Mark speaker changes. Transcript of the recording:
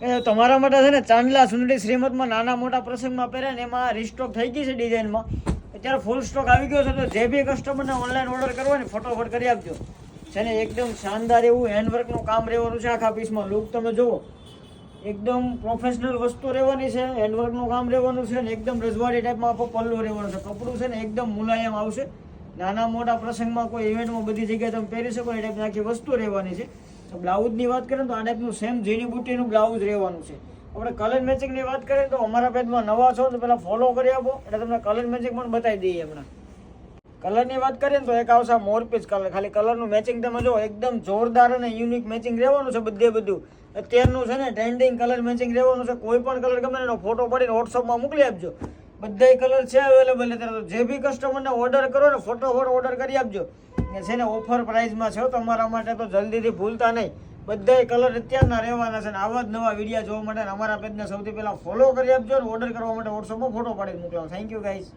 Speaker 1: તમારા માટે છે ને ચાંદલા સુંદરી શ્રીમતમાં નાના મોટા પ્રસંગમાં પહેરે ને એમાં રીસ્ટોક થઈ ગઈ છે ડિઝાઇનમાં. અત્યારે ફૂલ સ્ટોક આવી ગયો છે, તો જે બી કસ્ટમરને ઓનલાઈન ઓર્ડર કરવા ને ફટોફટ કરી આપજો. છે ને એકદમ શાનદાર એવું હેન્ડવર્કનું કામ રહેવાનું છે. આખા પીસમાં લુક તમે જુઓ, એકદમ પ્રોફેશનલ વસ્તુ રહેવાની છે, હેન્ડવર્કનું કામ રહેવાનું છે ને એકદમ રજવાડી ટાઈપમાં આખો પલ્લો રહેવાનો છે. કપડું છે ને એકદમ મુલાયમ આવશે. નાના મોટા પ્રસંગમાં કોઈ ઇવેન્ટમાં બધી જગ્યાએ તમે પહેરી શકો એ ટાઈપની આખી વસ્તુ રહેવાની છે. બ્લાઉઝની વાત કરીએ તો આ ટાઈપનું સેમ ઝીણી બુટીનું બ્લાઉઝ રહેવાનું છે. આપણે કલર મેચિંગની વાત કરીએ તો અમારા પેજમાં નવા છો તો પહેલાં ફોલો કરી આપો એટલે તમને કલર મેચિંગ પણ બતાવી દઈએ. હમણાં કલરની વાત કરીએ ને તો એક આવશે મોરપીચ કલર. ખાલી કલરનું મેચિંગ તમે જો એકદમ જોરદાર અને યુનિક મેચિંગ રહેવાનું છે. બધું અત્યારનું છે ને ટ્રેન્ડિંગ કલર મેચિંગ રહેવાનું છે. કોઈ પણ કલર ગમે એનો ફોટો પાડીને વોટ્સઅપમાં મોકલી આપજો. બધા કલર છે અવેલેબલ અત્યારે. તો જે બી કસ્ટમરને ઓર્ડર કરો ને ફટોફટ ઓર્ડર કરી આપજો. છે ને ઓફર પ્રાઇસમાં છે તમારા માટે, તો જલ્દીથી ભૂલતા નહીં. બધા કલર અત્યારના રહેવાના છે. આવા જ નવા વિડીયો જોવા માટે અમારા પેજને સૌથી પહેલાં ફોલો કરી આપજો અને ઓર્ડર કરવા માટે વોટ્સઅપમાં ફોટો પાડીને મોકલો. Thank you guys.